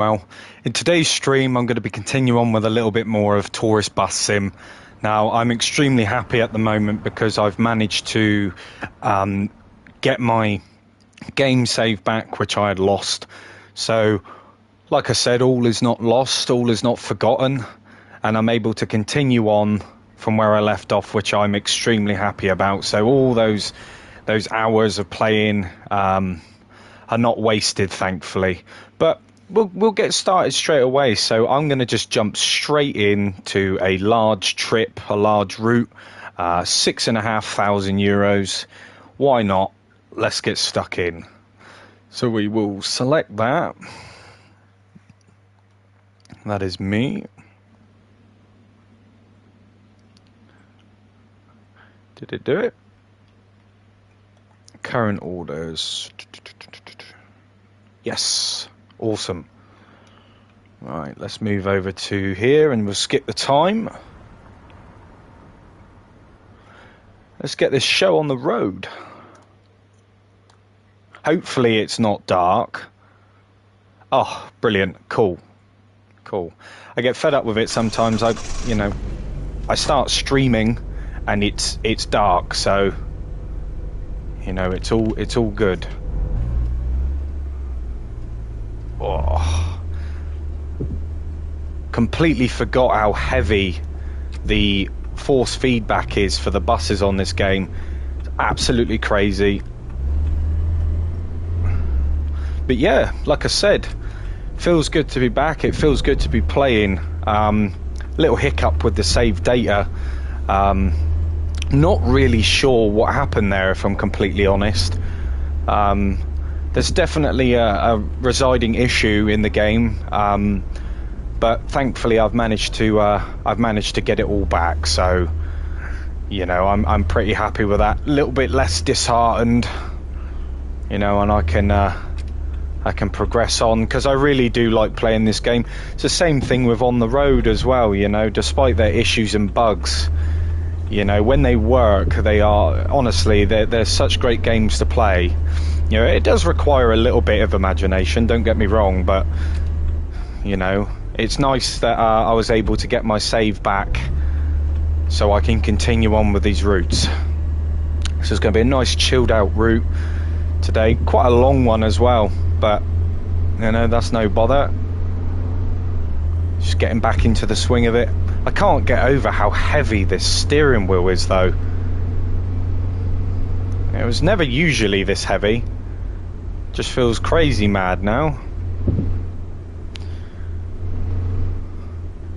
Well, in today's stream, I'm going to be continuing on with a little bit more of Tourist Bus Sim. Now, I'm extremely happy at the moment because I've managed to get my game save back, which I had lost. So, like I said, all is not lost, all is not forgotten, and I'm able to continue on from where I left off, which I'm extremely happy about. So all those hours of playing are not wasted, thankfully. But we'll get started straight away. So I'm going to just jump straight into a large trip, a large route, 6,500 euros. Why not? Let's get stuck in. So we will select that. That is me. Did it do it? Current orders. Yes. Awesome. Right, let's move over to here and we'll skip the time. Let's get this show on the road. Hopefully it's not dark. Oh, brilliant. Cool. I get fed up with it sometimes. I start streaming and it's dark, so it's all good. Oh. Completely forgot how heavy the force feedback is for the buses on this game. It's absolutely crazy. But yeah, like I said, feels good to be back. It feels good to be playing. Little hiccup with the save data. Not really sure what happened there, if I'm completely honest. There's definitely a residing issue in the game, but thankfully I've managed to get it all back. So, I'm pretty happy with that. A little bit less disheartened, and I can progress on because I really do like playing this game. It's the same thing with On the Road as well. Despite their issues and bugs. When they work, they are honestly they're such great games to play. It does require a little bit of imagination, don't get me wrong, but it's nice that I was able to get my save back so I can continue on with these routes. This is going to be a nice chilled out route today, quite a long one as well, but that's no bother. Just getting back into the swing of it. I can't get over how heavy this steering wheel is, though. It was never usually this heavy. Just feels crazy mad now.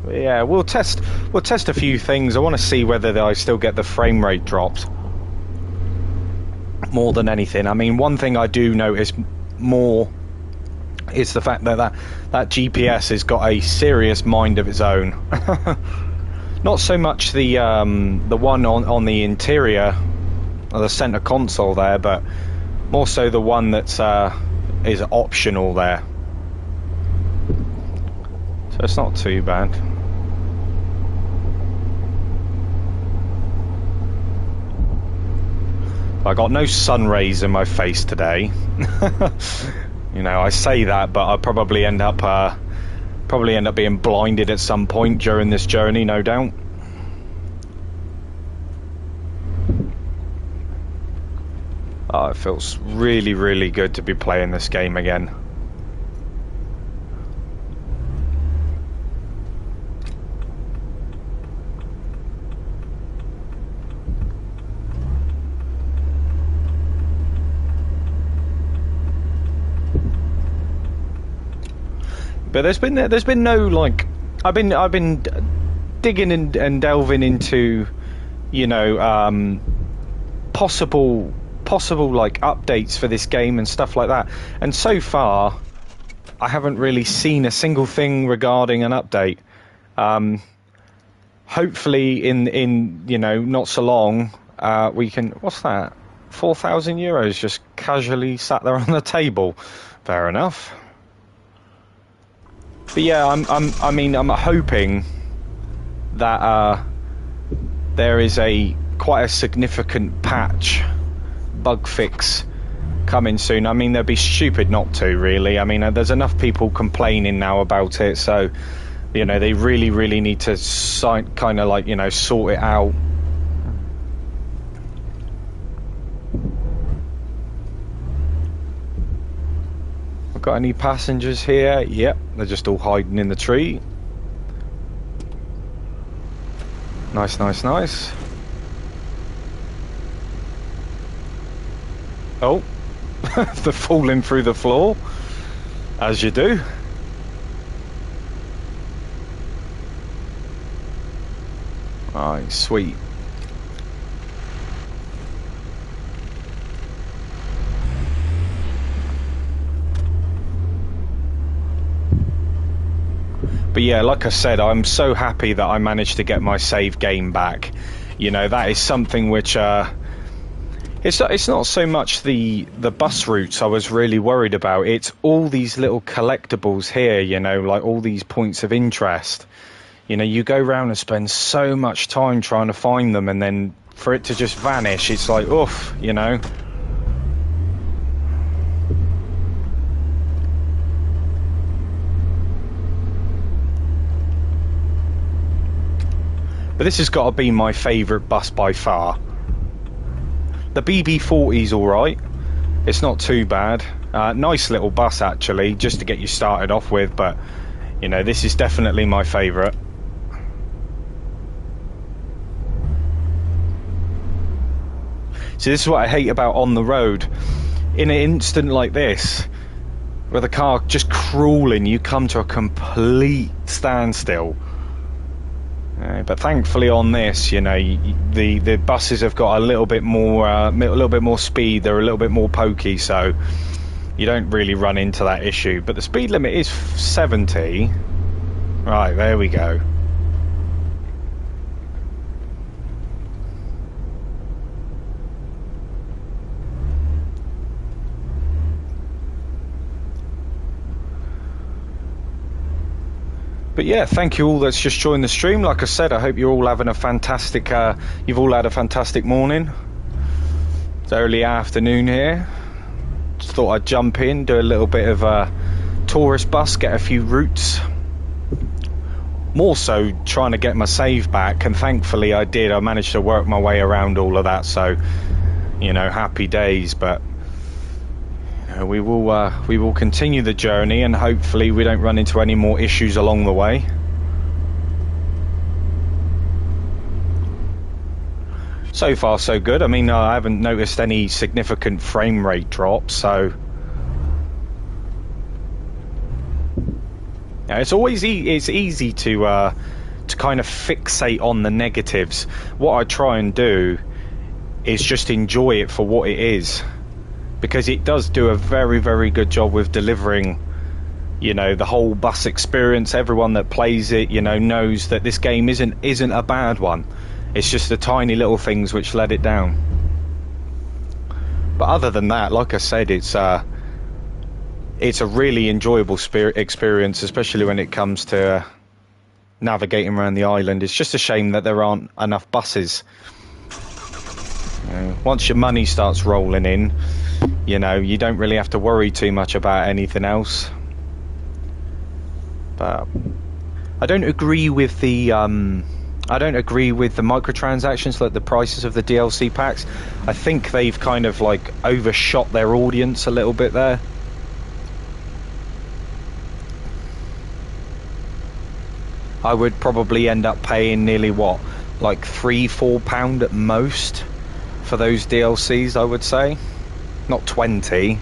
But yeah, we'll test a few things. I want to see whether I still get the frame rate drops more than anything. I mean, one thing I do notice more is the fact that GPS has got a serious mind of its own. Not so much the one on the interior or the center console there, but more so the one that's is optional there. So it's not too bad. I got no sun rays in my face today. I say that, but I'll probably end up being blinded at some point during this journey, no doubt. Oh, it feels really, really good to be playing this game again. But there's been no like I've been digging and delving into possible like updates for this game and stuff like that, and so far I haven't really seen a single thing regarding an update. Hopefully in not so long we can. What's that? 4,000 euros just casually sat there on the table. Fair enough. But yeah, I'm hoping that there is quite a significant patch, bug fix coming soon. I mean, they'd be stupid not to, really. I mean, there's enough people complaining now about it, so, you know, they really, really need to kind of like, you know, sort it out. Got any passengers here? Yep, they're just all hiding in the tree. Nice, nice, nice. Oh, they're falling through the floor, as you do. Alright, sweet. But yeah, like I said, I'm so happy that I managed to get my save game back. You know, that is something which it's not so much the bus routes I was really worried about. It's all these little collectibles here, you know, like all these points of interest. You know, you go around and spend so much time trying to find them, and then for it to just vanish, it's like, oof, you know. But this has got to be my favourite bus by far. The BB40's alright. It's not too bad. Nice little bus, actually, just to get you started off with. But, you know, this is definitely my favourite. See, this is what I hate about on the road. In an instant like this, where the car just crawling, you come to a complete standstill. But thankfully on this, you know, the buses have got a little bit more speed. They're a little bit more pokey, so you don't really run into that issue. But the speed limit is 70. Right, there we go. But yeah, thank you all that's just joined the stream. Like I said, I hope you're all having a fantastic, you've all had a fantastic morning. It's early afternoon here. Just thought I'd jump in, do a little bit of a tourist bus, get a few routes. More so trying to get my save back, and thankfully I did. I managed to work my way around all of that, so, you know, happy days. But we will continue the journey, and hopefully we don't run into any more issues along the way. So far so good. I mean, I haven't noticed any significant frame rate drops, so yeah, it's always it's easy to kind of fixate on the negatives. What I try and do is just enjoy it for what it is, because it does do a very, very good job with delivering, you know, the whole bus experience. Everyone that plays it, you know, knows that this game isn't a bad one. It's just the tiny little things which let it down. But other than that, like I said, it's a really enjoyable experience, especially when it comes to navigating around the island. It's just a shame that there aren't enough buses. You know, once your money starts rolling in, you know, you don't really have to worry too much about anything else. But I don't agree with the microtransactions, like the prices of the DLC packs. I think they've kind of like overshot their audience a little bit there. I would probably end up paying nearly what, like £3-4 at most for those DLCs, I would say. Not 20.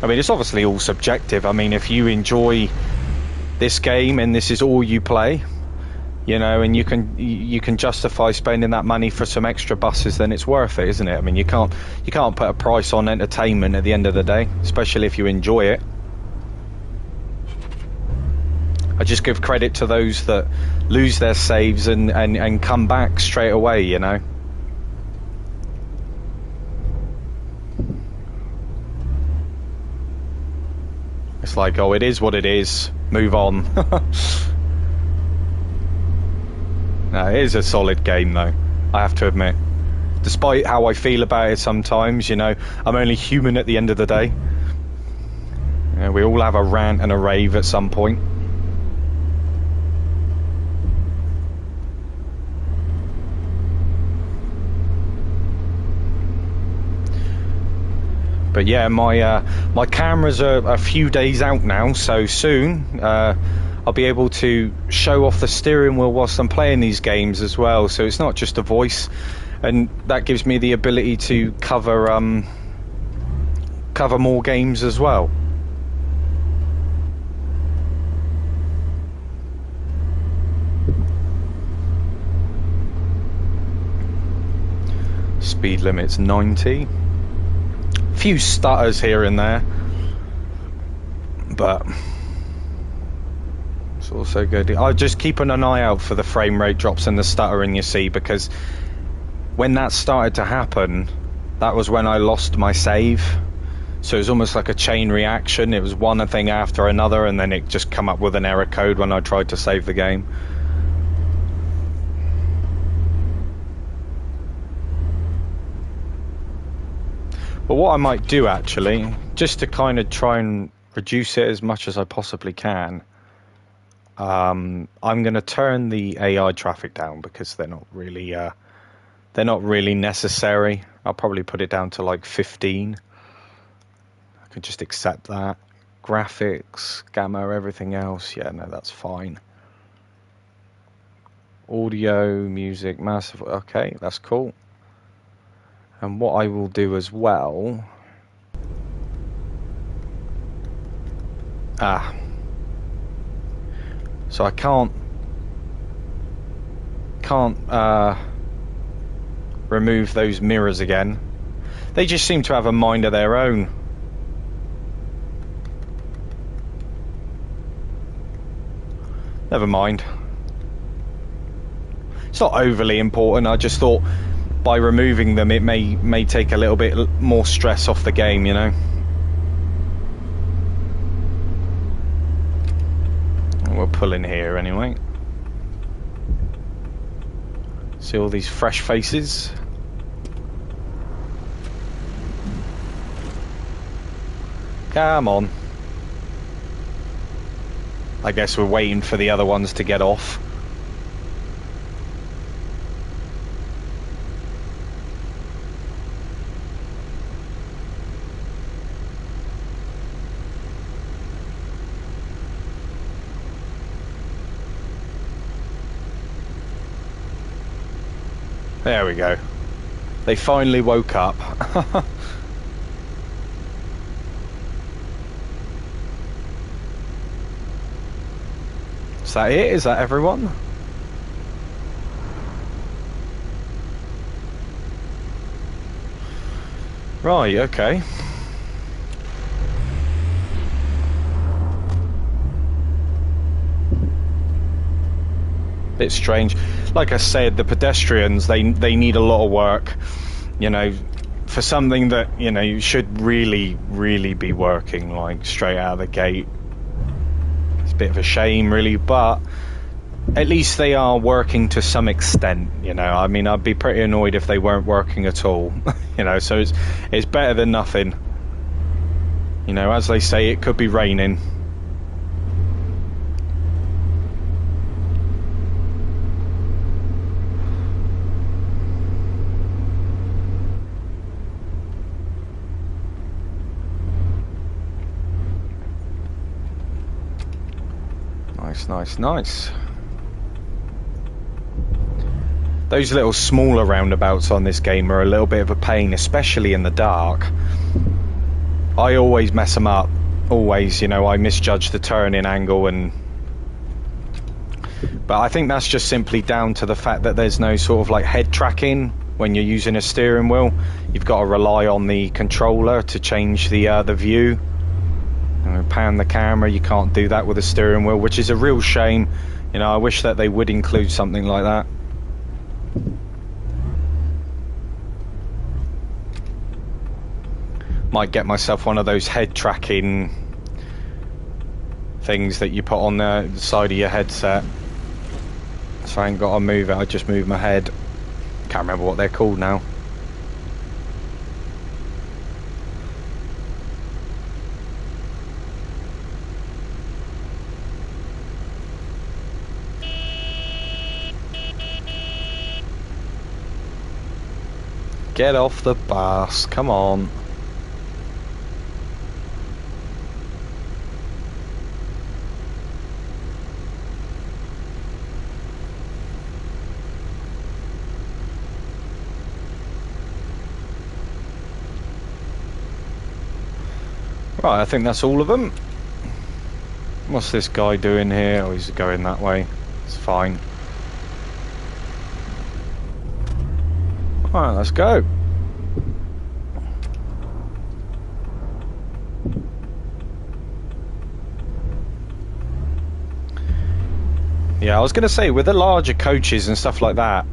I mean, it's obviously all subjective. I mean, if you enjoy this game and this is all you play, you know, and you can justify spending that money for some extra buses, then it's worth it, isn't it? I mean, you can't put a price on entertainment at the end of the day, especially if you enjoy it. I just give credit to those that lose their saves and come back straight away, you know. It's like, oh, it is what it is, move on. No, it is a solid game though, I have to admit. despite how I feel about it sometimes, you know, I'm only human at the end of the day. You know, we all have a rant and a rave at some point. But yeah, my cameras are a few days out now, so soon I'll be able to show off the steering wheel whilst I'm playing these games as well. So it's not just a voice, and that gives me the ability to cover more games as well. Speed limit's 90. Few stutters here and there, but it's also good. I'm just keeping an eye out for the frame rate drops and the stuttering, you see, because when that started to happen, that was when I lost my save. So it was almost like a chain reaction. It was one thing after another, and then it just come up with an error code when I tried to save the game. But what I might do, actually, just to kind of try and reduce it as much as I possibly can, I'm going to turn the AI traffic down, because they're not really necessary. I'll probably put it down to like 15. I can just accept that. Graphics, gamma, everything else, yeah, no, that's fine. Audio, music, massive, okay, that's cool. And what I will do as well... So I can't remove those mirrors again. They just seem to have a mind of their own. Never mind. It's not overly important. I just thought by removing them it may take a little bit more stress off the game, you know. And we'll pull in here anyway. See all these fresh faces. Come on. I guess we're waiting for the other ones to get off. There we go. They finally woke up. Is that it? Is that everyone? Right, okay. Bit strange. Like I said, the pedestrians, they need a lot of work, you know, for something that, you know, you should really be working like straight out of the gate. It's a bit of a shame really, but at least they are working to some extent, you know. I mean, I'd be pretty annoyed if they weren't working at all. You know, so it's better than nothing. You know, as they say, it could be raining. Nice. Those little smaller roundabouts on this game are a little bit of a pain, especially in the dark. I always mess them up. Always, you know, I misjudge the turning angle, but I think that's just simply down to the fact that there's no sort of like head tracking when you're using a steering wheel. You've got to rely on the controller to change the view. Pan the camera, you can't do that with a steering wheel, which is a real shame. You know, I wish that they would include something like that. Might get myself one of those head tracking things that you put on the side of your headset, so I ain't got to move it, I just move my head. Can't remember what they're called now. Get off the bus, come on. Right, I think that's all of them. What's this guy doing here? Oh, he's going that way. It's fine. Alright, let's go. Yeah, I was going to say, with the larger coaches and stuff like that,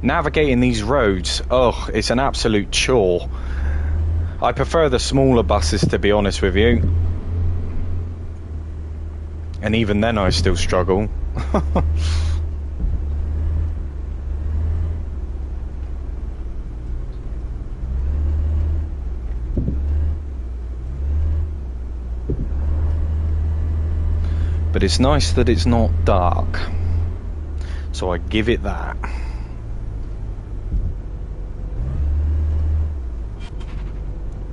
navigating these roads, oh, it's an absolute chore. I prefer the smaller buses, to be honest with you. And even then I still struggle. But it's nice that it's not dark. So I give it that.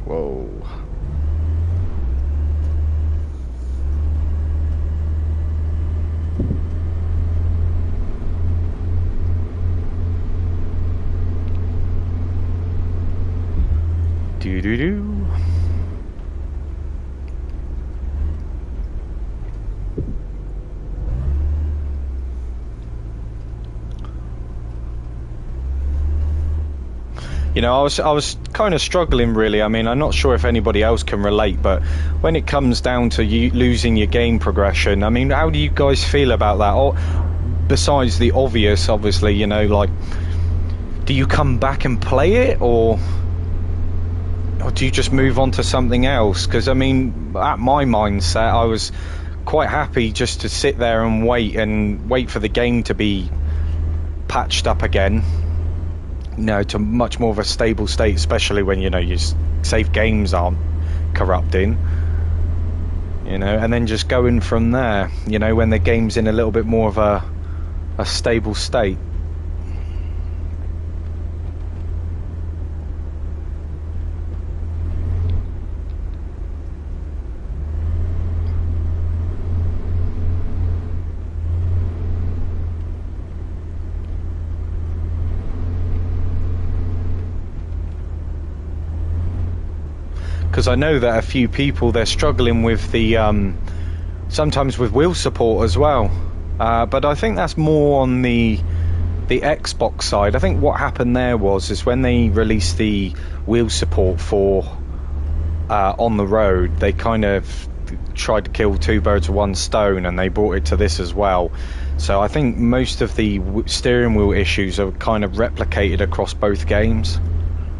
Whoa. Do-do-do. You know, I was kind of struggling, really. I mean, I'm not sure if anybody else can relate, but when it comes down to you losing your game progression, I mean, how do you guys feel about that? Or, besides the obvious, obviously, you know, like, do you come back and play it, or do you just move on to something else? Because, I mean, at my mindset, I was quite happy just to sit there and wait for the game to be patched up again. You know, to much more of a stable state, especially when, you know, your save games aren't corrupting, you know, and then just going from there, you know, when the game's in a little bit more of a stable state. Because I know that a few people, they're struggling with the sometimes with wheel support as well, but I think that's more on the Xbox side. I think what happened there is when they released the wheel support for On the Road, they kind of tried to kill two birds with one stone, and they brought it to this as well. So I think most of the steering wheel issues are kind of replicated across both games,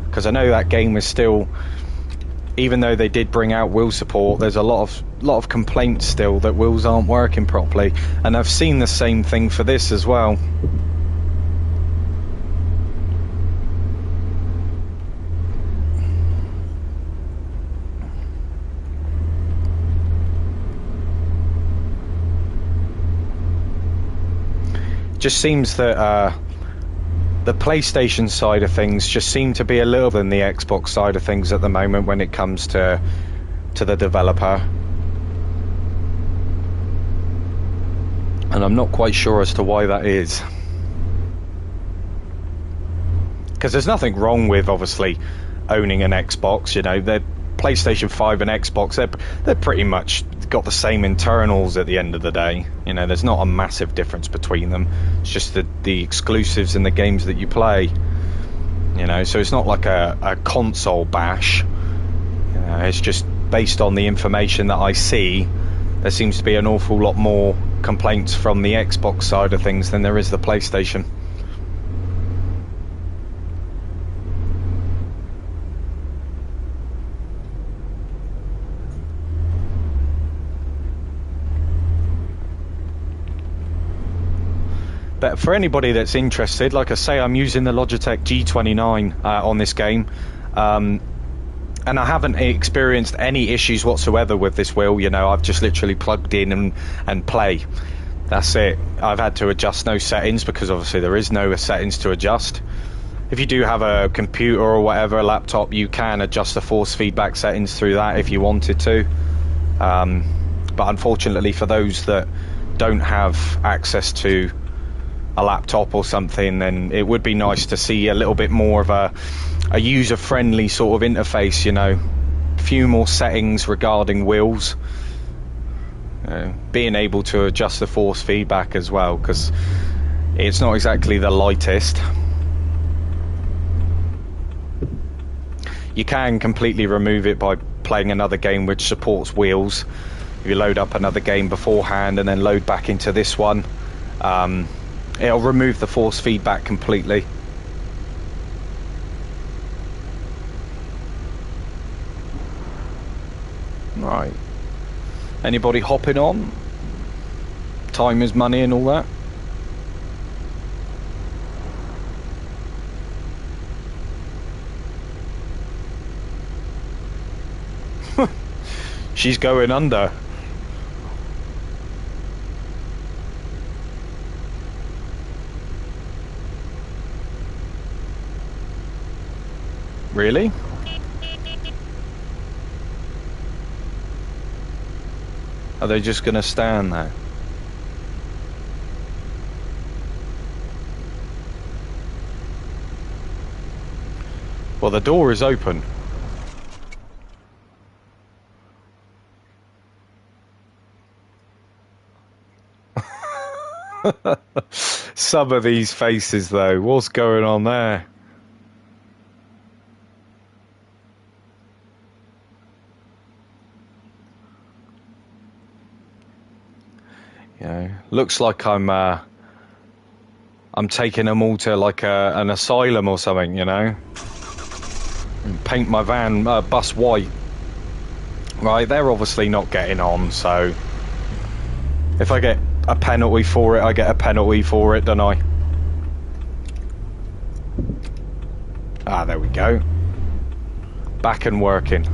because I know that game is still, even though they did bring out wheel support, there's a lot of complaints still that wheels aren't working properly, and I've seen the same thing for this as well. Just seems that the PlayStation side of things just seem to be a little than the Xbox side of things at the moment when it comes to the developer, and I'm not quite sure as to why that is, because there's nothing wrong with obviously owning an Xbox. You know, they're PlayStation 5 and Xbox, they're pretty much got the same internals at the end of the day. You know, there's not a massive difference between them. It's just the exclusives and the games that you play. You know, so it's not like a console bash. You know, it's just based on the information that I see. There seems to be an awful lot more complaints from the Xbox side of things than there is the PlayStation. But for anybody that's interested, like I say, I'm using the Logitech G29 on this game, and I haven't experienced any issues whatsoever with this wheel. You know, I've just literally plugged in and play. That's it. I've had to adjust no settings, because obviously there is no settings to adjust. If you do have a computer or whatever, a laptop, you can adjust the force feedback settings through that if you wanted to. But unfortunately for those that don't have access to a laptop or something, then it would be nice to see a little bit more of a user-friendly sort of interface, you know. A few more settings regarding wheels. Being able to adjust the force feedback as well, because it's not exactly the lightest. You can completely remove it by playing another game which supports wheels. If you load up another game beforehand and then load back into this one, it'll remove the force feedback completely. Right. Anybody hopping on? Time is money and all that. She's going under. Really? Are they just going to stand there? Well, the door is open. Some of these faces, though. What's going on there? You know, looks like I'm taking them all to like an asylum or something, you know. And paint my van bus white. Right, they're obviously not getting on, so if I get a penalty for it, I get a penalty for it, don't I? Ah, there we go. Back and working.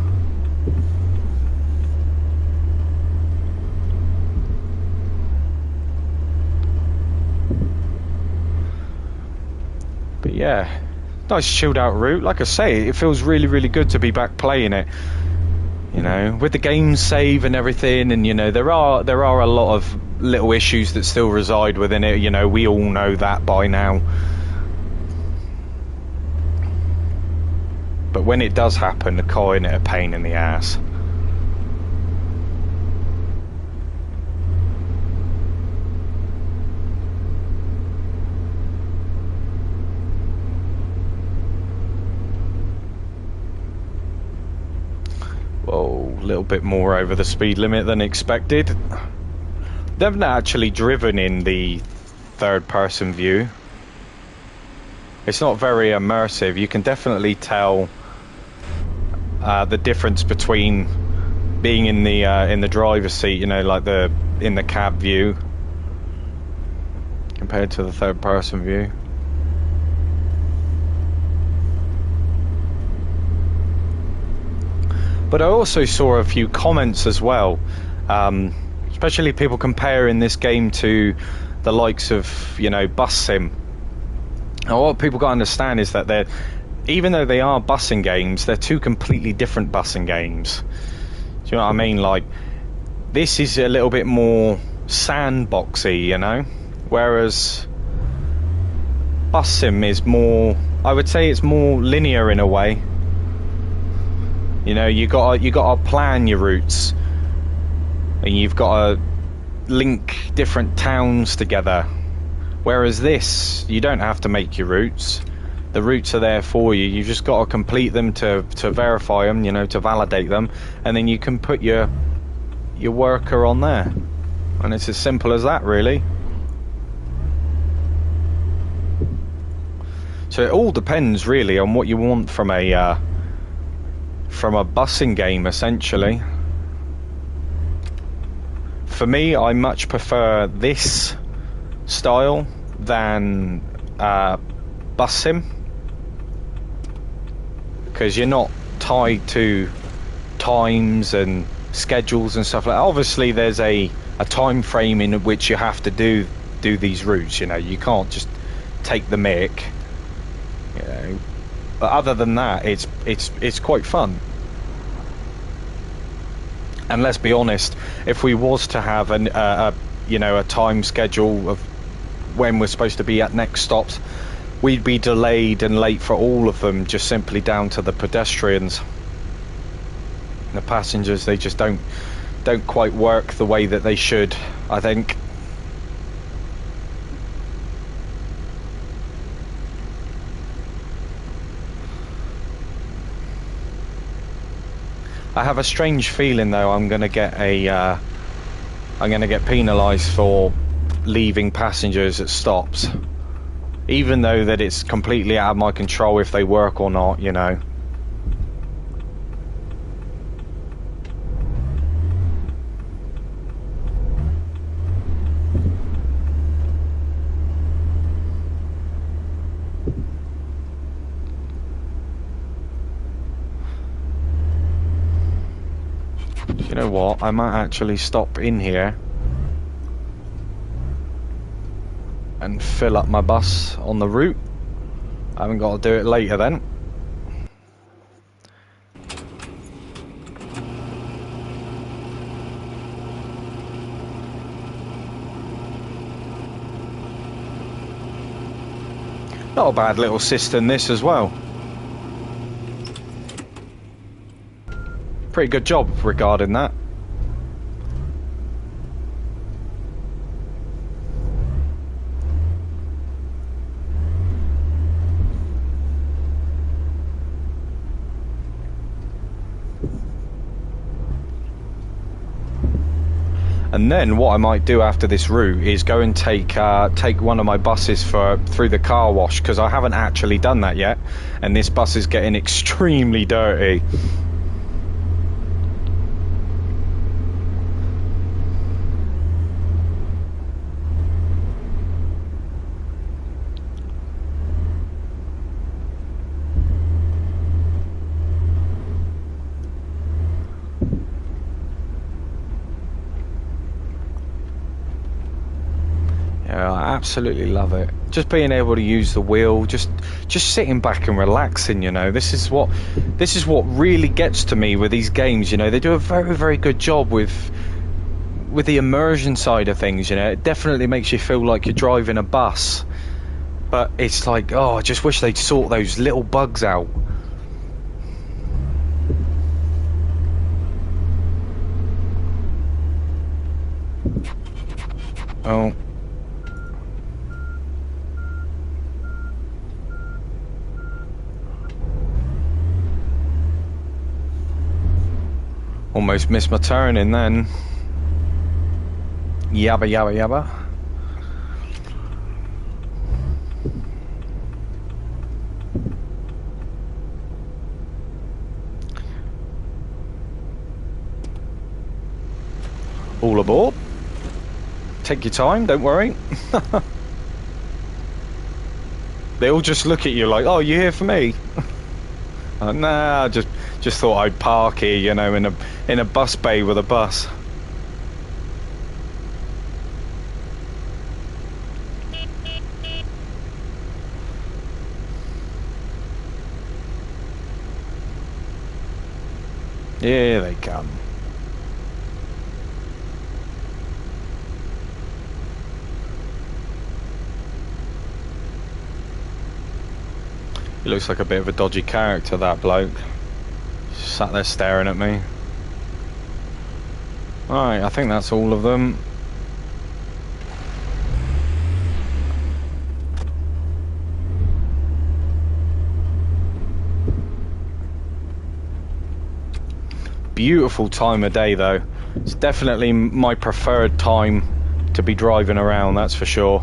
But yeah, nice chilled out route. Like I say, it feels really, really good to be back playing it. You know, with the game save and everything, and you know, there are a lot of little issues that still reside within it. You know, we all know that by now. But when it does happen, the calling it a pain in the ass. Whoa, a little bit more over the speed limit than expected. They haven't actually driven in the third-person view. It's not very immersive. You can definitely tell the difference between being in the driver's seat, you know, like in the cab view, compared to the third-person view. But I also saw a few comments as well, especially people comparing this game to the likes of, you know, Bus Sim. Now, what people got to understand is that even though they are busing games, they're two completely different busing games. Do you know what I mean? Like, this is a little bit more sandboxy, you know, whereas Bus Sim is more, I would say it's more linear in a way. You know, you got to plan your routes, and you've got to link different towns together. Whereas this, you don't have to make your routes. The routes are there for you. You've just got to complete them to verify them, you know, to validate them, and then you can put your worker on there. And it's as simple as that, really. So it all depends, really, on what you want from a busing game, essentially. For me, I much prefer this style than Bus Sim, because you're not tied to times and schedules and stuff like that. Obviously there's a time frame in which you have to do these routes, you know. You can't just take the mick, you know. But other than that, it's quite fun. And let's be honest, if we was to have a time schedule of when we're supposed to be at next stops, we'd be delayed and late for all of them, just simply down to the pedestrians. The passengers, they just don't quite work the way that they should, I think. I have a strange feeling though I'm going to get penalised for leaving passengers at stops, even though that it's completely out of my control if they work or not, you know. You know what, I might actually stop in here and fill up my bus on the route. I haven't got to do it later then. Not a bad little system this as well. Pretty good job regarding that. And then what I might do after this route is go and take one of my buses through the car wash, because I haven't actually done that yet, and this bus is getting extremely dirty. I absolutely love it. Just being able to use the wheel, just sitting back and relaxing, you know. This is what really gets to me with these games, you know. They do a very, very good job with the immersion side of things, you know. It definitely makes you feel like you're driving a bus. But it's like, oh, I just wish they'd sort those little bugs out. Oh. Almost missed my turning then. Yabba yabba yabba. All aboard. Take your time, don't worry. They all just look at you like, oh, you here for me? Nah, just thought I'd park here, you know, in a bus bay with a bus. Here they come. He looks like a bit of a dodgy character, that bloke. Just sat there staring at me. Alright, I think that's all of them. Beautiful time of day though. It's definitely my preferred time to be driving around, that's for sure.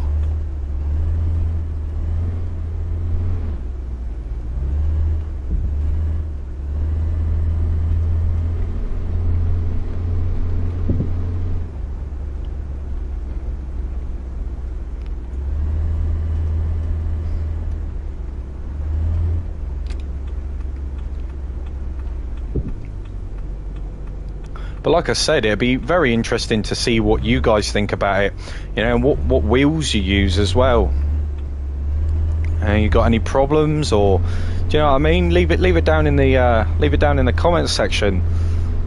But like I said, it'd be very interesting to see what you guys think about it, you know, and what wheels you use as well. You got any problems, or Do you know what I mean? Leave it down in the comments section.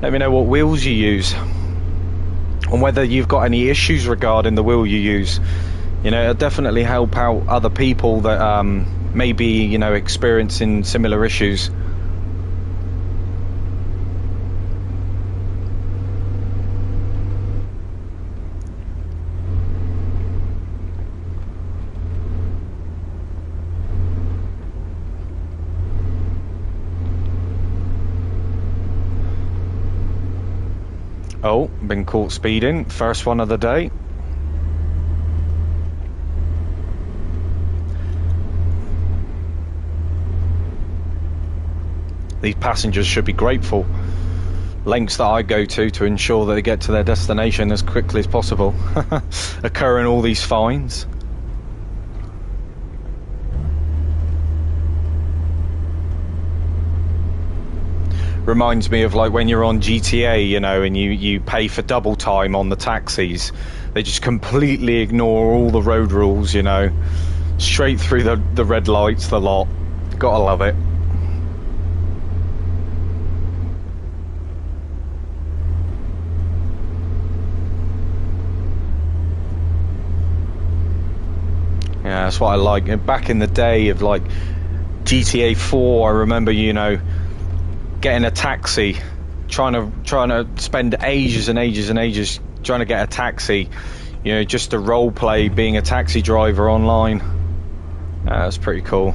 Let me know what wheels you use, and whether you've got any issues regarding the wheel you use. You know, it'll definitely help out other people that may be, you know, experiencing similar issues. Oh, been caught speeding. First one of the day. These passengers should be grateful. Lengths that I go to ensure that they get to their destination as quickly as possible. Occurring all these fines. Reminds me of like when you're on GTA, you know, and you pay for double time on the taxis. They just completely ignore all the road rules, you know. Straight through the red lights, the lot. Gotta love it. Yeah, that's what I like. Back in the day of like GTA 4, I remember, you know, getting a taxi, trying to spend ages and ages and ages trying to get a taxi, you know, just to role play being a taxi driver online. That's pretty cool.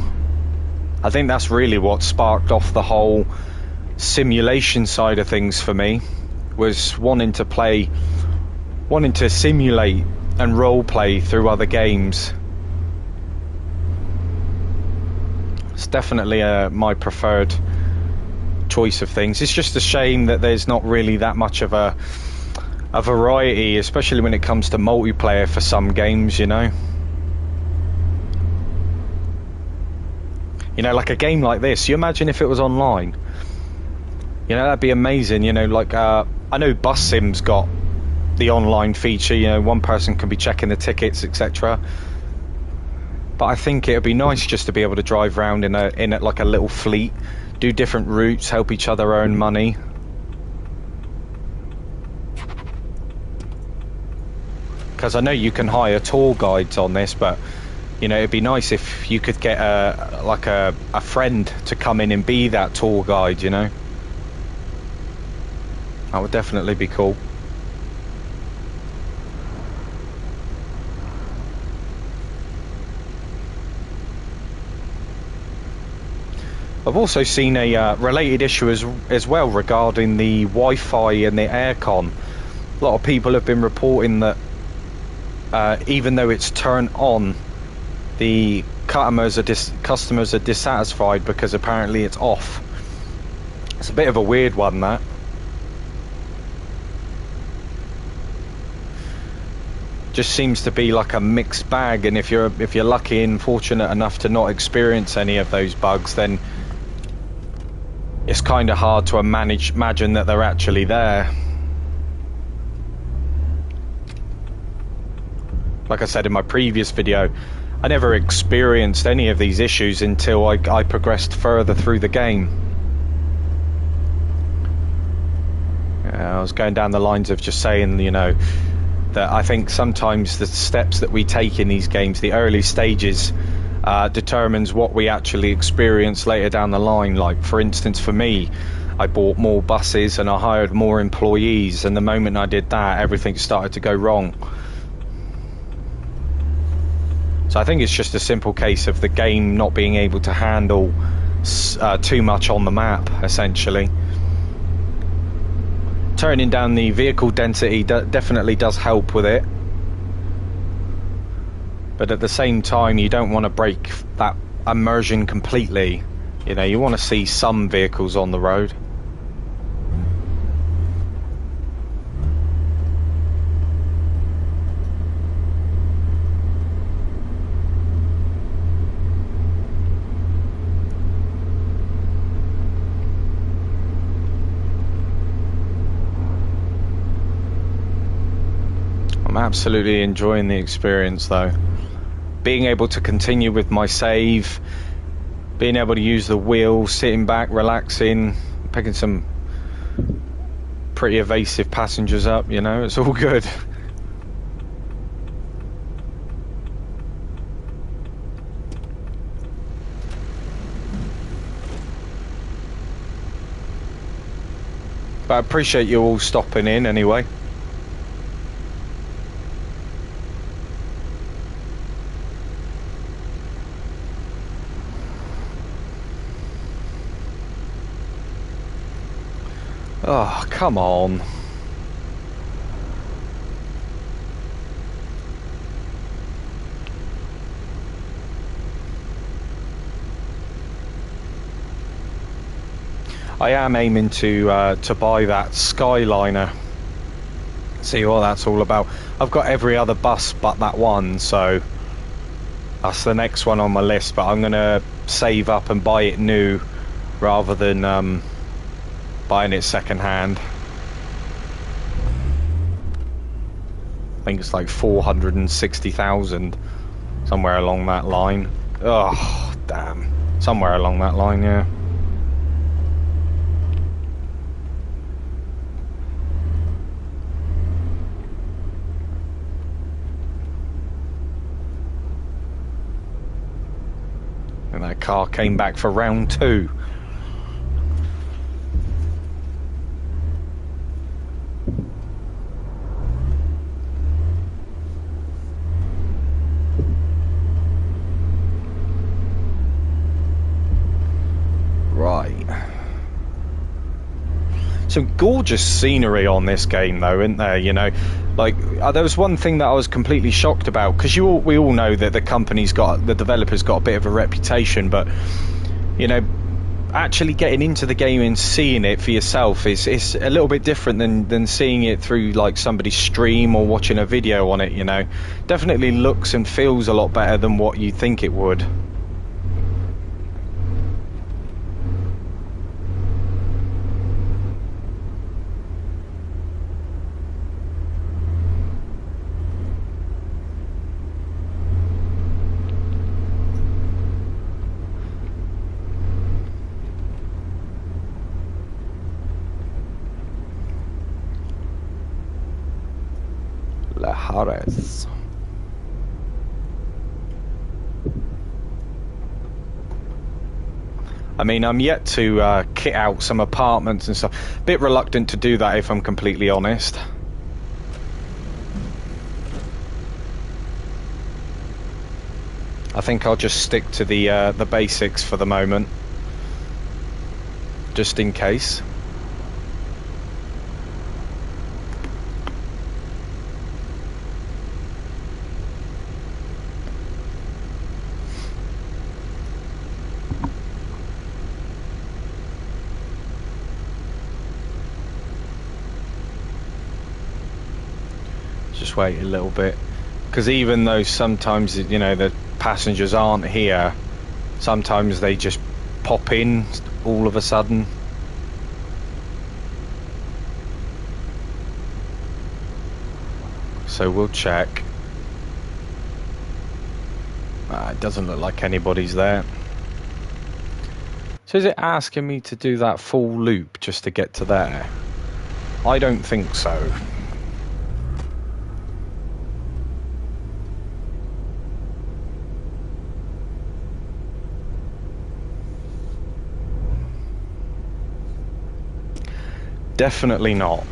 I think that's really what sparked off the whole simulation side of things for me, was wanting to simulate and role play through other games. It's definitely my preferred choice of things. It's just a shame that there's not really that much of a variety, especially when it comes to multiplayer for some games, you know. You know, like a game like this, you imagine if it was online. You know, that'd be amazing. You know, like I know Bus Sim's got the online feature, you know, one person can be checking the tickets, etc. But I think it would be nice just to be able to drive around in a like a little fleet, do different routes, help each other earn money. Because I know you can hire tour guides on this, but you know, it'd be nice if you could get a friend to come in and be that tour guide, you know. That would definitely be cool. I've also seen a related issue as well regarding the Wi-Fi and the aircon. A lot of people have been reporting that even though it's turned on, the customers are dissatisfied because apparently it's off. It's a bit of a weird one, that. Just seems to be like a mixed bag, and if you're lucky and fortunate enough to not experience any of those bugs, then it's kind of hard to imagine that they're actually there. Like I said in my previous video, I never experienced any of these issues until I progressed further through the game. I was going down the lines of just saying, you know, that I think sometimes the steps that we take in these games, the early stages, determines what we actually experience later down the line. Like, for instance, for me, I bought more buses and I hired more employees, and the moment I did that, everything started to go wrong. So I think it's just a simple case of the game not being able to handle too much on the map, essentially. Turning down the vehicle density definitely does help with it. But at the same time, you don't want to break that immersion completely. You know, you want to see some vehicles on the road. I'm absolutely enjoying the experience though. Being able to continue with my save, being able to use the wheel, sitting back, relaxing, picking some pretty evasive passengers up, you know, it's all good. But I appreciate you all stopping in anyway. Oh, come on. I am aiming to buy that Skyliner. See what that's all about. I've got every other bus but that one, so that's the next one on my list. But I'm gonna save up and buy it new rather than buying it second hand. I think it's like 460,000, somewhere along that line. Oh, damn. Somewhere along that line, yeah. And that car came back for round 2. Right. Some gorgeous scenery on this game though, isn't there? You know, like there was one thing that I was completely shocked about, because we all know that the developer's got a bit of a reputation, but you know, actually getting into the game and seeing it for yourself is a little bit different than seeing it through like somebody's stream or watching a video on it. You know, definitely looks and feels a lot better than what you think it would. Lajares. I mean, I'm yet to kit out some apartments and stuff. Bit reluctant to do that, if I'm completely honest. I think I'll just stick to the basics for the moment, just in case. Just wait a little bit, because even though sometimes, you know, the passengers aren't here, sometimes they just pop in all of a sudden. So we'll check. It doesn't look like anybody's there. So is it asking me to do that full loop just to get to there? I don't think so. Definitely not.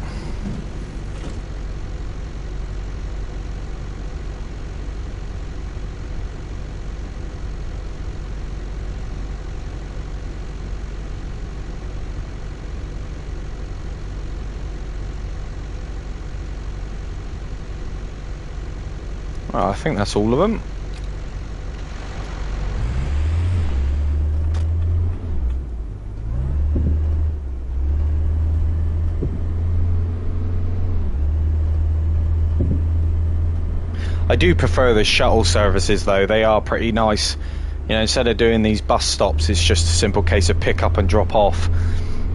Well, I think that's all of them. I do prefer the shuttle services though, they are pretty nice. You know, instead of doing these bus stops, it's just a simple case of pick up and drop off.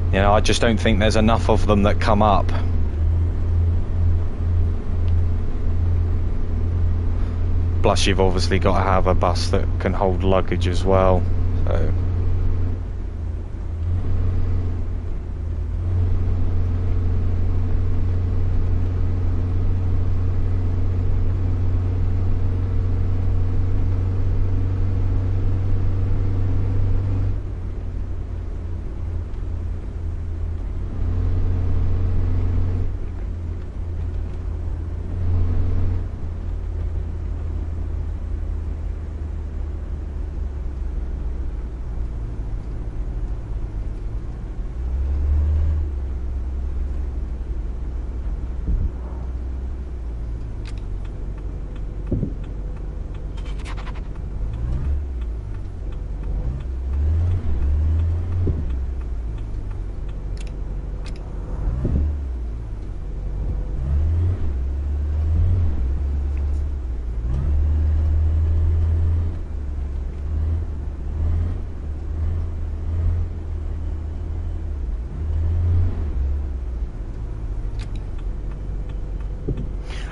You know, I just don't think there's enough of them that come up. Plus you've obviously got to have a bus that can hold luggage as well. So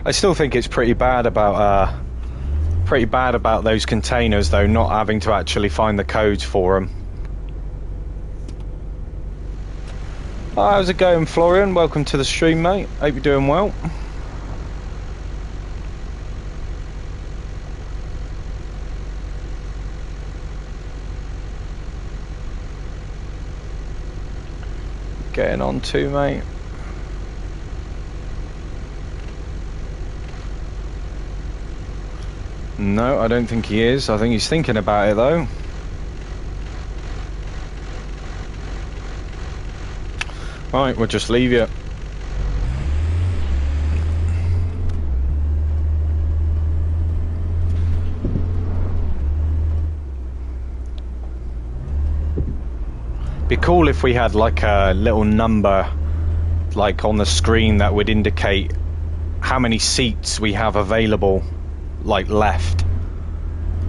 I still think it's pretty bad about those containers, though, not having to actually find the codes for them. Hi, how's it going, Florian? Welcome to the stream, mate. Hope you're doing well. Getting on too, mate. No, I don't think he is. I think he's thinking about it, though. Right, we'll just leave you. Be cool if we had like a little number like on the screen that would indicate how many seats we have available, like left,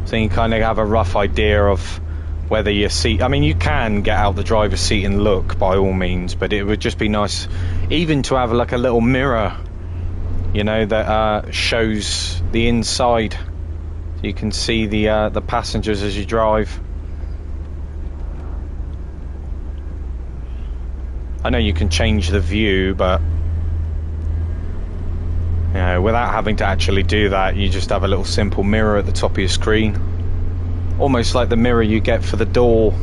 so you kind of have a rough idea of whether your seat, I mean, you can get out the driver's seat and look by all means, but it would just be nice even to have like a little mirror, you know, that shows the inside, so you can see the passengers as you drive. I know you can change the view, but you know, without having to actually do that, you just have a little simple mirror at the top of your screen, almost like the mirror you get for the door,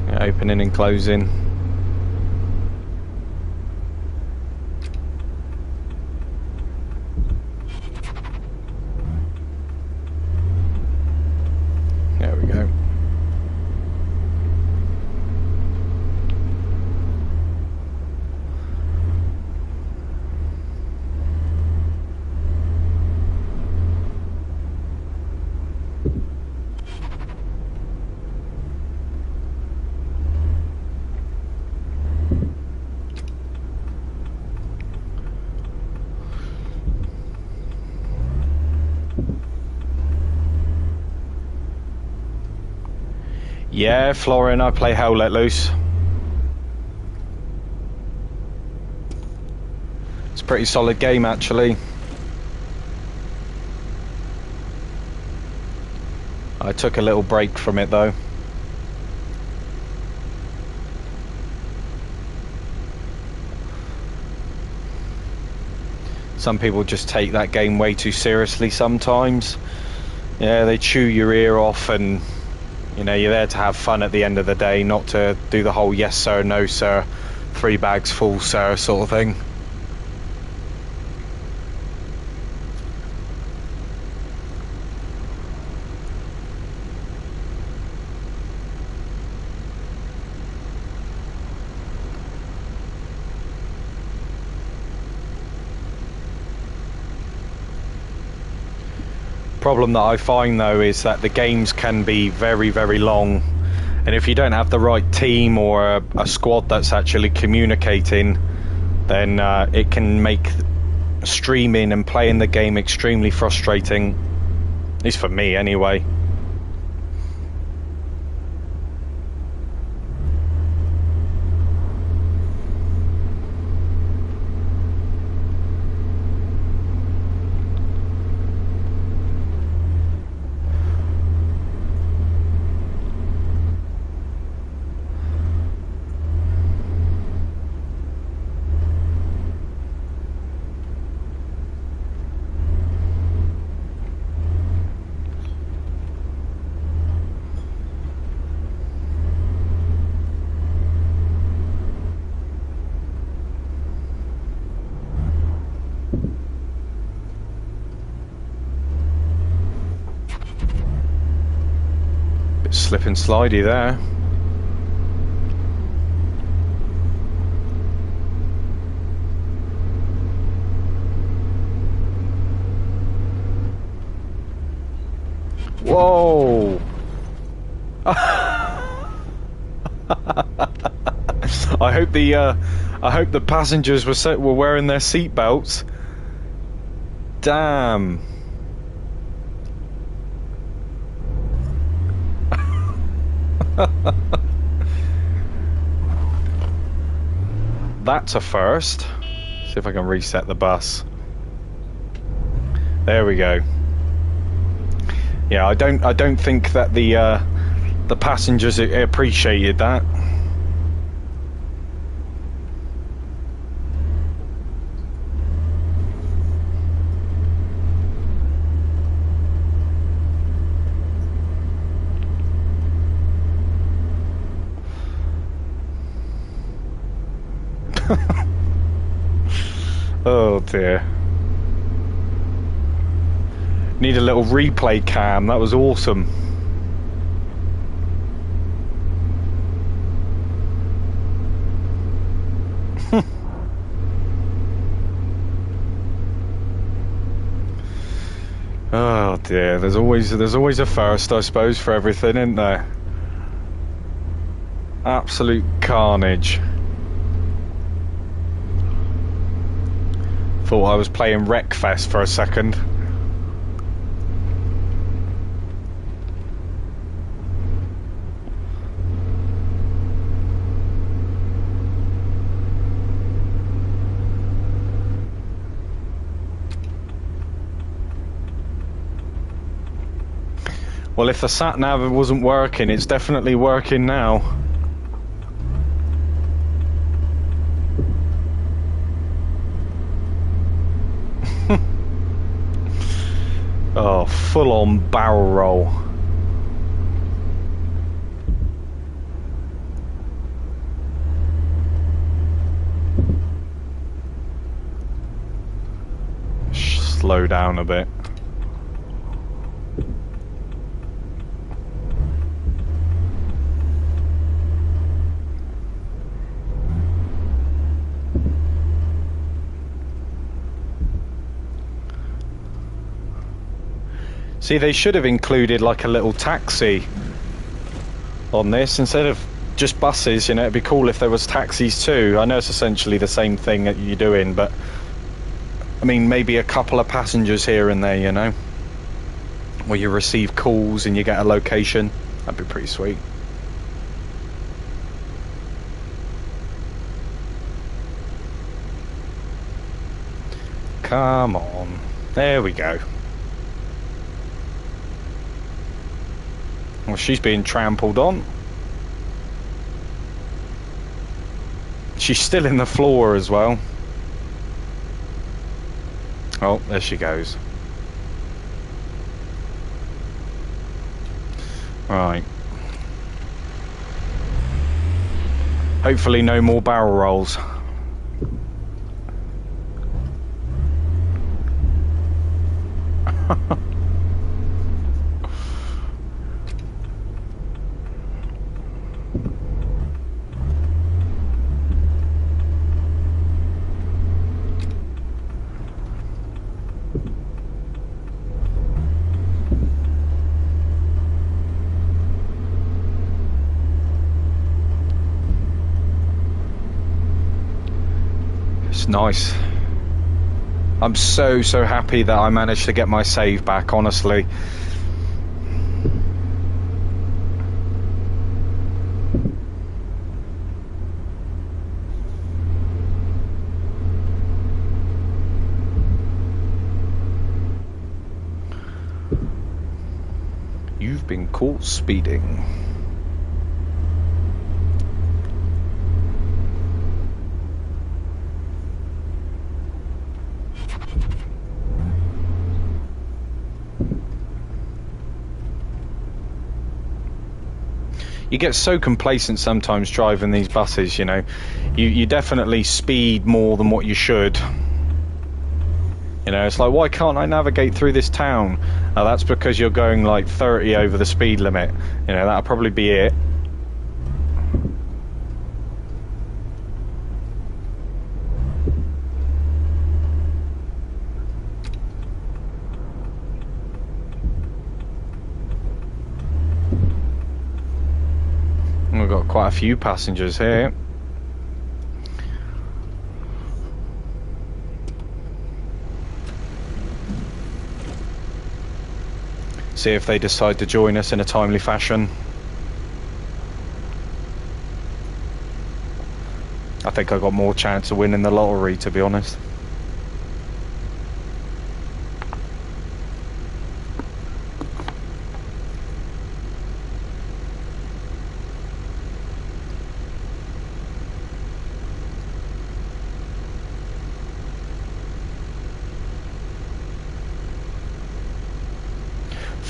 you know, opening and closing. There we go. Yeah, Florian, I play Hell Let Loose. It's a pretty solid game, actually. I took a little break from it, though. Some people just take that game way too seriously sometimes. Yeah, they chew your ear off, and you know, you're there to have fun at the end of the day, not to do the whole yes sir, no sir, 3 bags full sir sort of thing. Problem that I find, though, is that the games can be very, very long, and if you don't have the right team or a squad that's actually communicating, then it can make streaming and playing the game extremely frustrating, at least for me anyway. Slip and slidey there. Whoa! I hope the passengers were wearing their seat belts. Damn. That's a first. See if I can reset the bus. There we go. Yeah, I don't think that the passengers appreciated that. Oh dear. Need a little replay cam. That was awesome. Oh dear. There's always a first, I suppose, for everything, isn't there? Absolute carnage. Thought I was playing Wreckfest for a second. Well, if the sat-nav wasn't working, it's definitely working now. Oh, full-on barrel roll. Slow down a bit. See, they should have included like a little taxi on this instead of just buses, you know. It'd be cool if there was taxis too. I know it's essentially the same thing that you're doing, but I mean, maybe a couple of passengers here and there, you know, where you receive calls and you get a location. That'd be pretty sweet. Come on. There we go. Well, she's being trampled on. She's still in the floor as well. Oh, there she goes. Right. Hopefully no more barrel rolls. Nice. I'm so happy that I managed to get my save back, honestly. You've been caught speeding. You get so complacent sometimes driving these buses, you know. You definitely speed more than what you should. You know, it's like, why can't I navigate through this town? Oh, that's because you're going like 30 over the speed limit. You know, that'll probably be it. We've got quite a few passengers here. See if they decide to join us in a timely fashion. I think I've got more chance of winning the lottery, to be honest.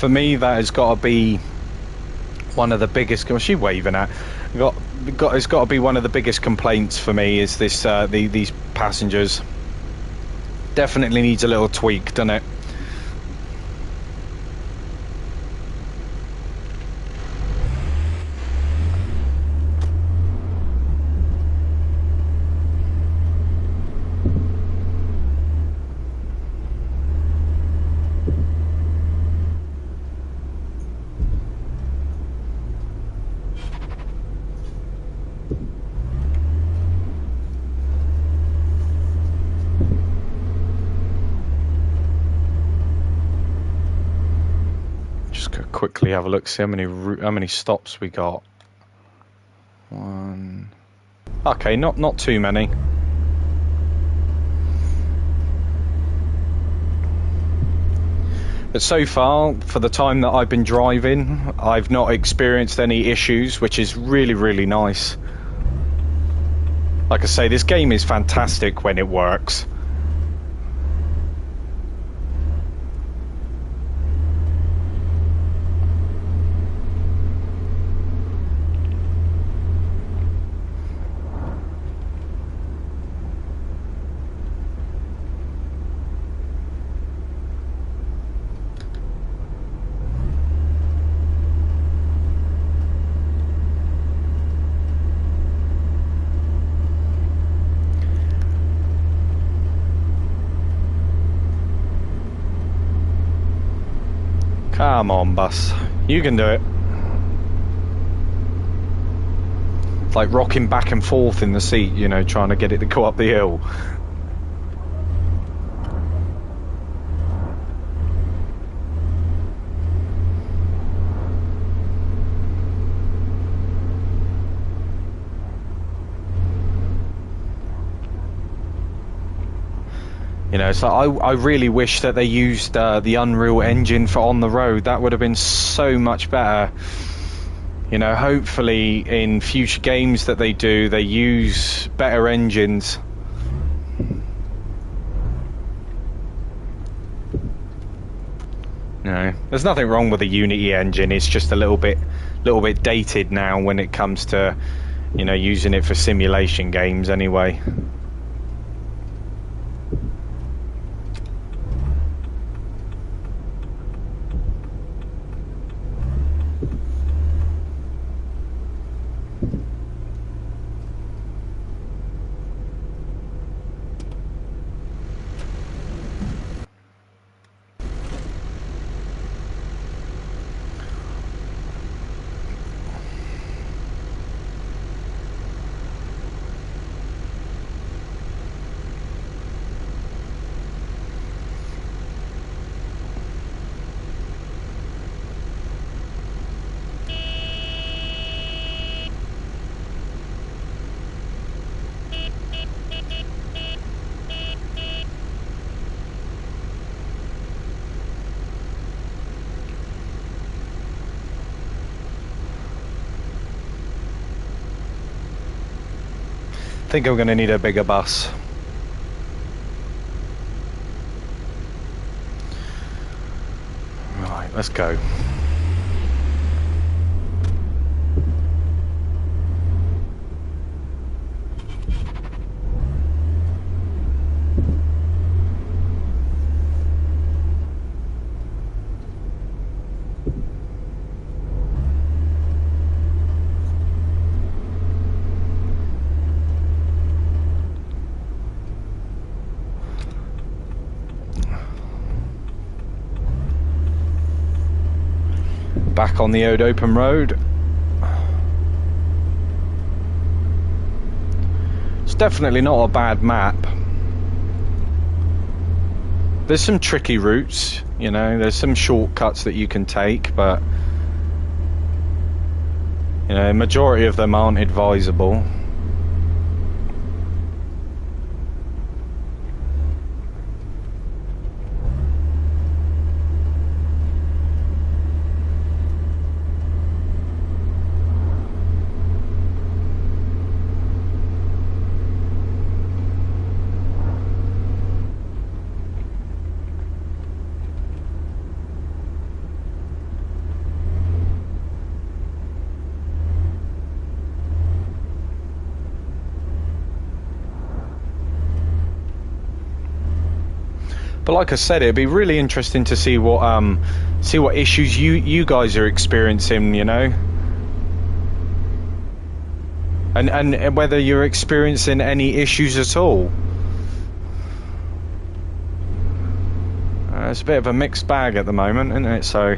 For me, that has got to be one of the biggest. What's she waving at? It's got to be one of the biggest complaints for me is this. These passengers definitely needs a little tweak, doesn't it? Quickly have a look, see how many stops we got. One. Okay, not too many. But so far, for the time that I've been driving, I've not experienced any issues, which is really, really nice. Like I say, this game is fantastic when it works. Come on, bus. You can do it. It's like rocking back and forth in the seat, you know, trying to get it to go up the hill. You know, so I really wish that they used the Unreal Engine for On the Road. That would have been so much better. You know, hopefully in future games that they do, they use better engines. You know, there's nothing wrong with the Unity engine. It's just a little bit dated now when it comes to, you know, using it for simulation games anyway. I think I'm going to need a bigger bus. Right, let's go. Back on the old open road. It's definitely not a bad map. There's some tricky routes, you know, there's some shortcuts that you can take, but you know, majority of them aren't advisable. But like I said, it'd be really interesting to see what issues you guys are experiencing, you know, and whether you're experiencing any issues at all. It's a bit of a mixed bag at the moment, isn't it? So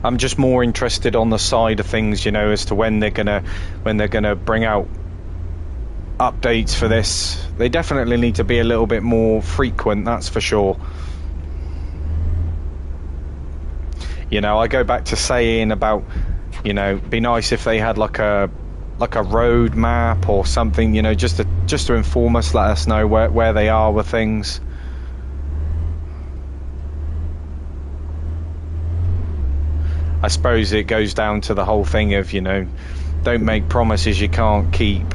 I'm just more interested on the side of things, you know, as to when they're gonna bring out updates for this. They definitely need to be a little bit more frequent, that's for sure. You know, I go back to saying about, you know, be nice if they had like a road map or something, you know, just to inform us, let us know where they are with things. I suppose it goes down to the whole thing of, you know, don't make promises you can't keep.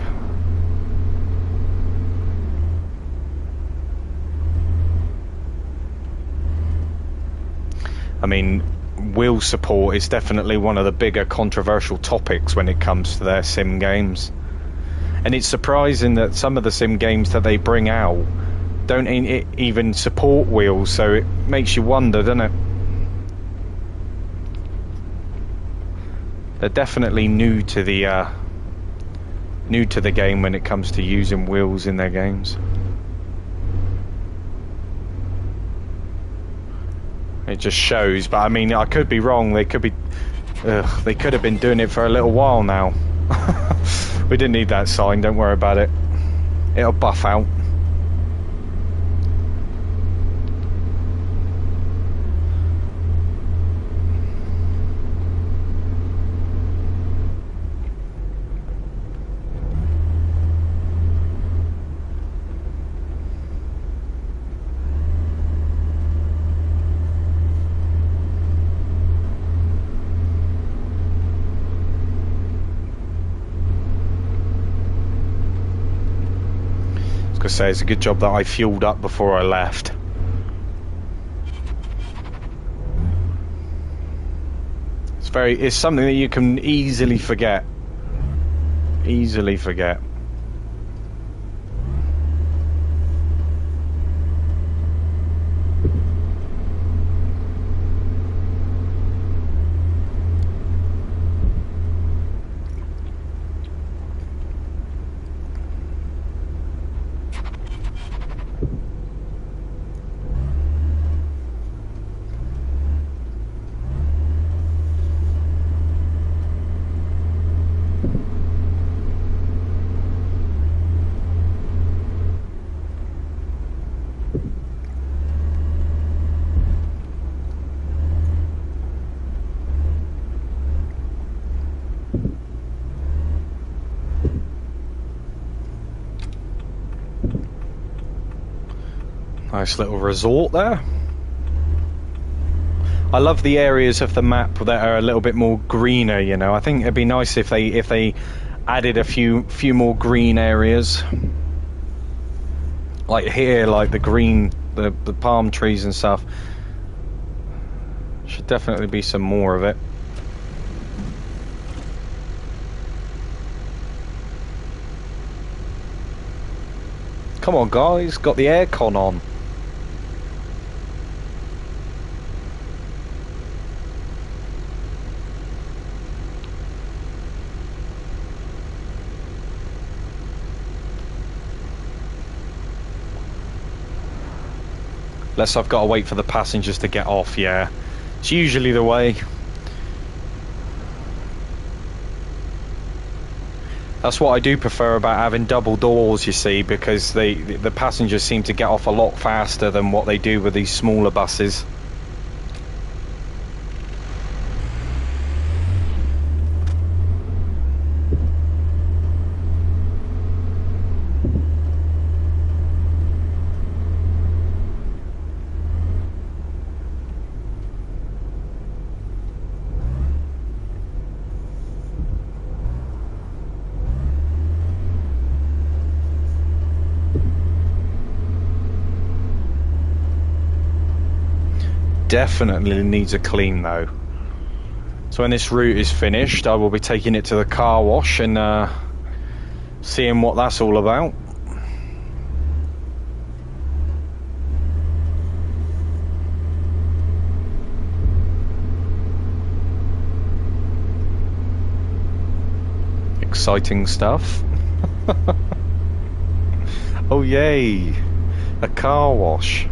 I mean, wheel support is definitely one of the bigger controversial topics when it comes to their sim games. And it's surprising that some of the sim games that they bring out don't even support wheels, so it makes you wonder, doesn't it? They're definitely new to the game when it comes to using wheels in their games. It just shows, but I mean, I could be wrong. They could have been doing it for a little while now. We didn't need that sign, don't worry about it. It'll buff out. Say it's a good job that I fueled up before I left. It's something that you can easily forget. Easily forget. Nice little resort there. I love the areas of the map that are a little bit more greener, you know. I think it'd be nice if they added a few more green areas. Like here, like the green, the palm trees and stuff. Should definitely be some more of it. Come on guys, got the aircon on. Unless I've got to wait for the passengers to get off, yeah. It's usually the way. That's what I do prefer about having double doors, you see, because the passengers seem to get off a lot faster than what they do with these smaller buses. Definitely needs a clean though. So when this route is finished, I will be taking it to the car wash and seeing what that's all about. exciting stuff. Oh yay, a car wash.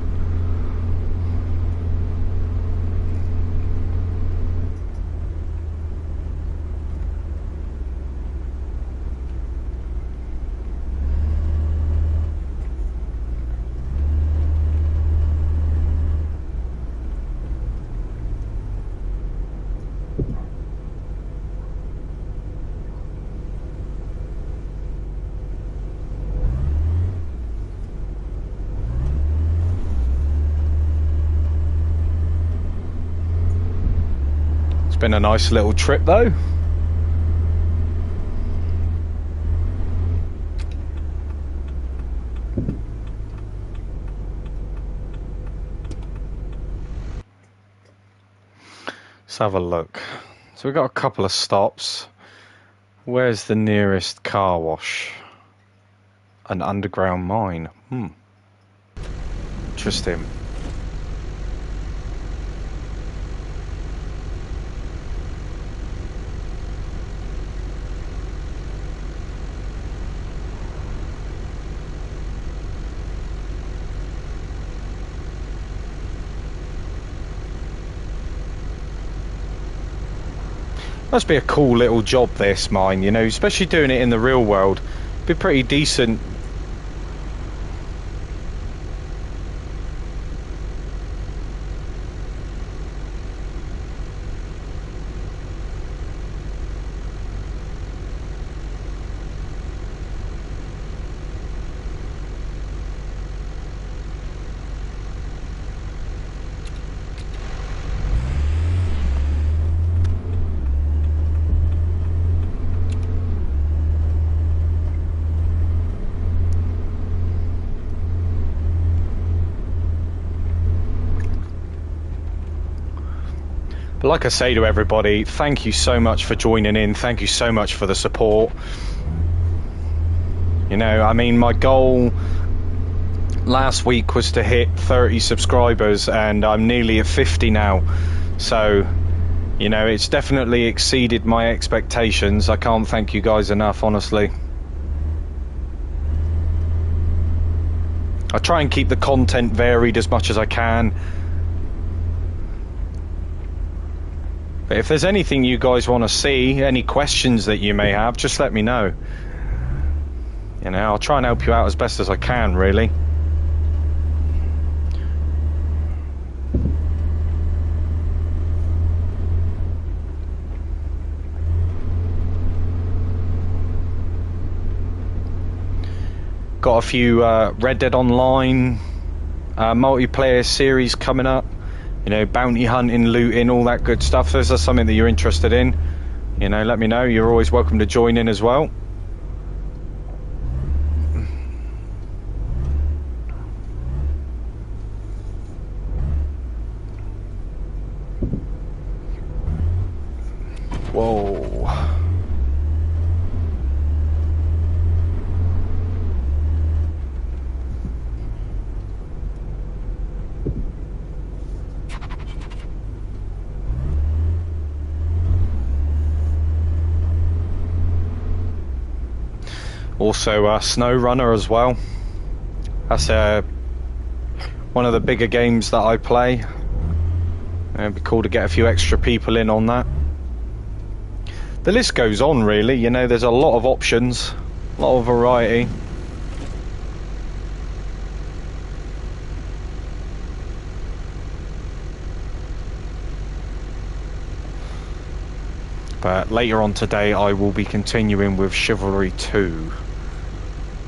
It's been a nice little trip though. Let's have a look. So we've got a couple of stops. Where's the nearest car wash? An underground mine. Interesting. Must be a cool little job, this mine, you know, especially doing it in the real world. Be pretty decent. But like I say to everybody, thank you so much for joining in. Thank you so much for the support. You know, I mean, my goal last week was to hit 30 subscribers and I'm nearly at 50 now. So, you know, it's definitely exceeded my expectations. I can't thank you guys enough, honestly. I try and keep the content varied as much as I can. But if there's anything you guys want to see, any questions that you may have, just let me know. You know, I'll try and help you out as best as I can, really. Got a few Red Dead Online multiplayer series coming up. You know, bounty hunting, looting, all that good stuff. If there's something that you're interested in, you know, let me know. You're always welcome to join in as well. Whoa. Also SnowRunner as well. That's one of the bigger games that I play. It'd be cool to get a few extra people in on that. The list goes on, really. You know, there's a lot of options, a lot of variety. But later on today I will be continuing with Chivalry 2.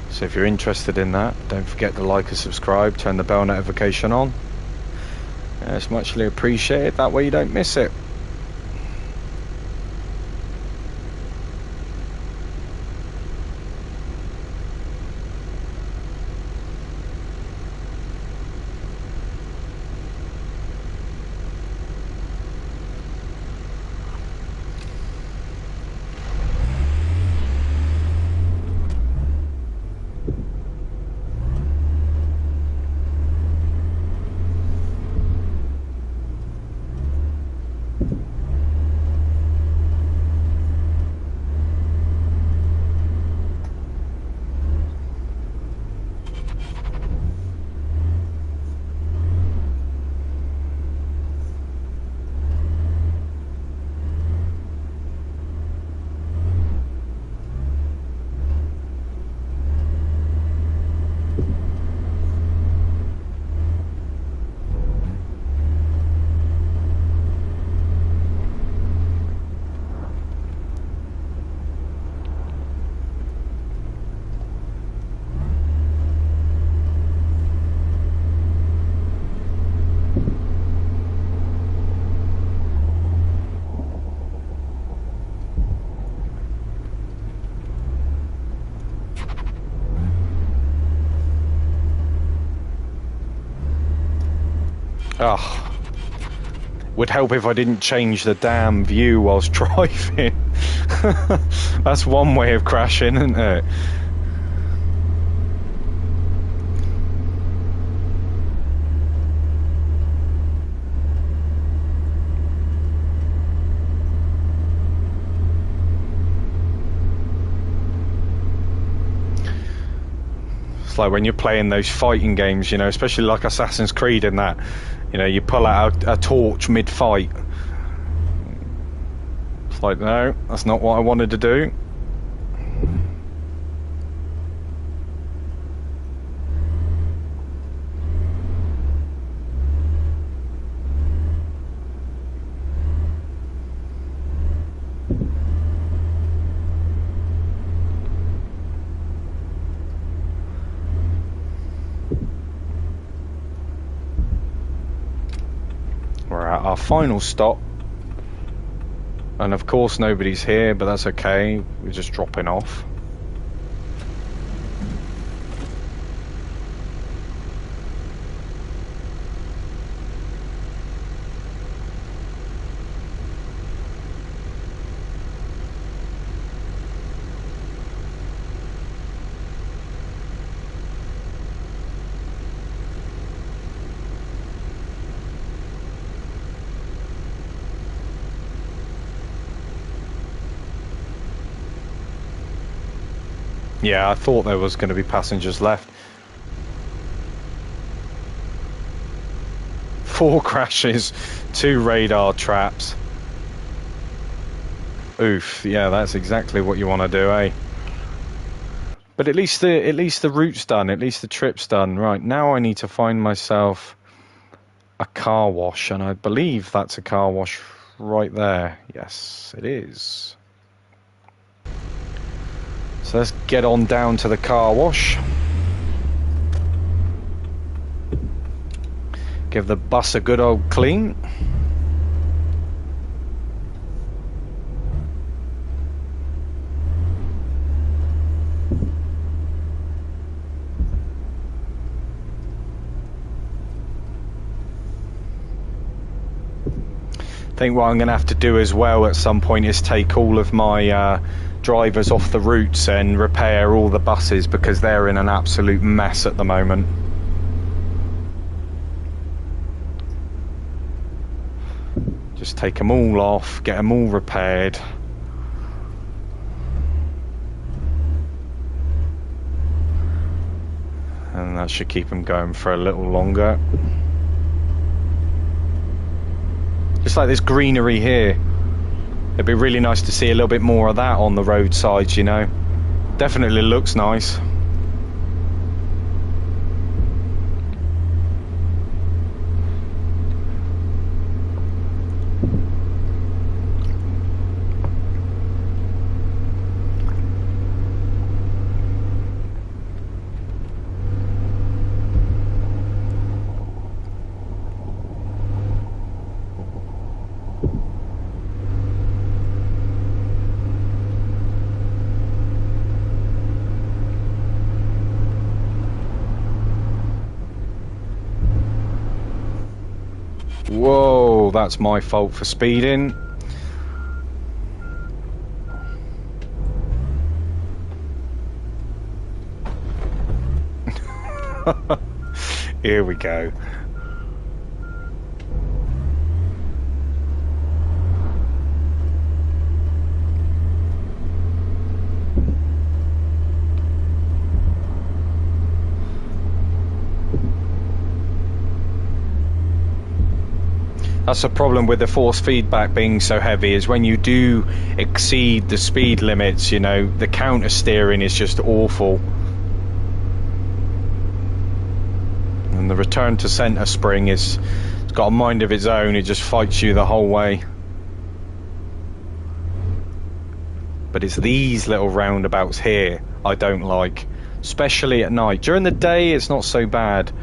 So if you're interested in that, don't forget to like and subscribe, turn the bell notification on. It's muchly appreciated, that way you don't miss it. Oh, would help if I didn't change the damn view whilst driving. That's one way of crashing, isn't it? It's like when you're playing those fighting games, you know, especially like Assassin's Creed and that, you know, you pull out a torch mid-fight. It's like, no, that's not what I wanted to do. We're at our final stop. And of course nobody's here, but that's okay. We're just dropping off. Yeah, I thought there was going to be passengers left. 4 crashes, 2 radar traps. Oof, yeah, that's exactly what you want to do, eh? But at least the route's done, at least the trip's done. Right, now I need to find myself a car wash, and I believe that's a car wash right there. Yes, it is. So let's get on down to the car wash. Give the bus a good old clean. I think what I'm going to have to do as well at some point is take all of my drivers off the routes and repair all the buses, because they're in an absolute mess at the moment. Just take them all off, get them all repaired. And that should keep them going for a little longer. Just like this greenery here. It'd be really nice to see a little bit more of that on the roadsides, you know. Definitely looks nice. Whoa, that's my fault for speeding. Here we go. That's the problem with the force feedback being so heavy, is when you do exceed the speed limits, you know, the counter steering is just awful. And the return to center spring it's got a mind of its own, it just fights you the whole way. But it's these little roundabouts here I don't like, especially at night. During the day it's not so bad,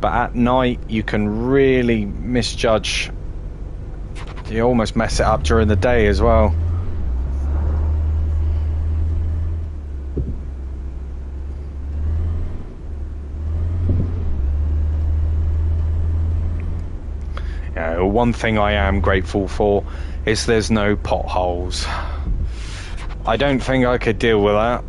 but at night you can really misjudge. You almost mess it up during the day as well. One thing I am grateful for is there's no potholes. I don't think I could deal with that.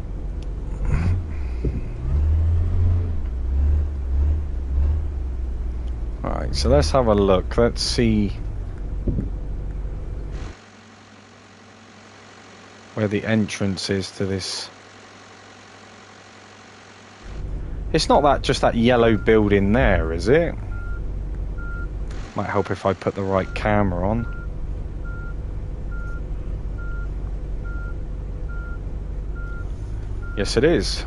Alright, so let's have a look. Let's see where the entrance is to this. It's not that just that yellow building there, is it? Might help if I put the right camera on. Yes, it is.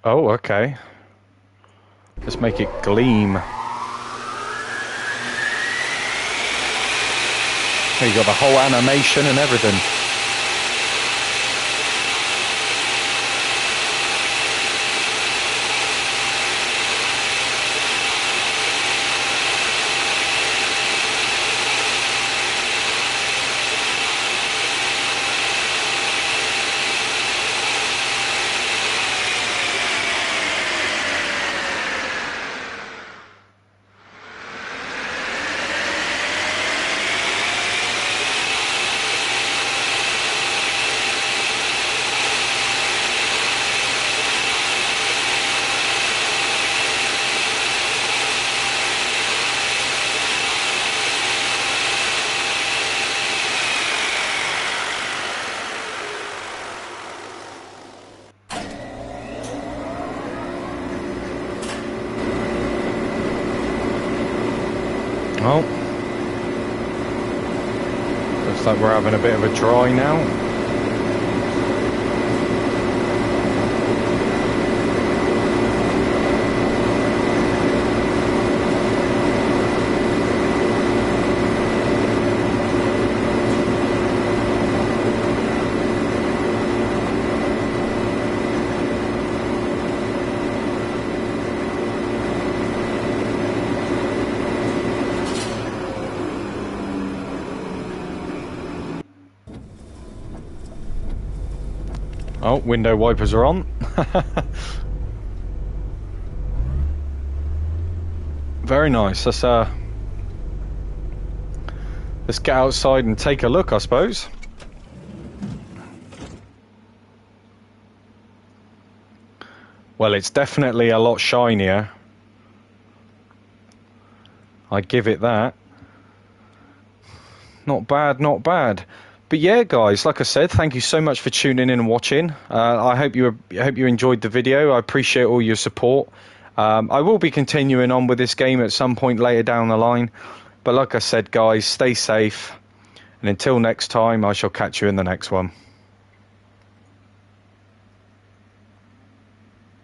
Oh, okay. Let's make it gleam. You got the whole animation and everything. Oh, looks like we're having a bit of a dry now. Oh, window wipers are on. Very nice. Let's get outside and take a look, I suppose. Well, it's definitely a lot shinier. I'd give it that. Not bad, not bad. But yeah, guys, like I said, thank you so much for tuning in and watching. I hope you enjoyed the video. I appreciate all your support. I will be continuing on with this game at some point later down the line. But like I said, guys, stay safe. And until next time, I shall catch you in the next one.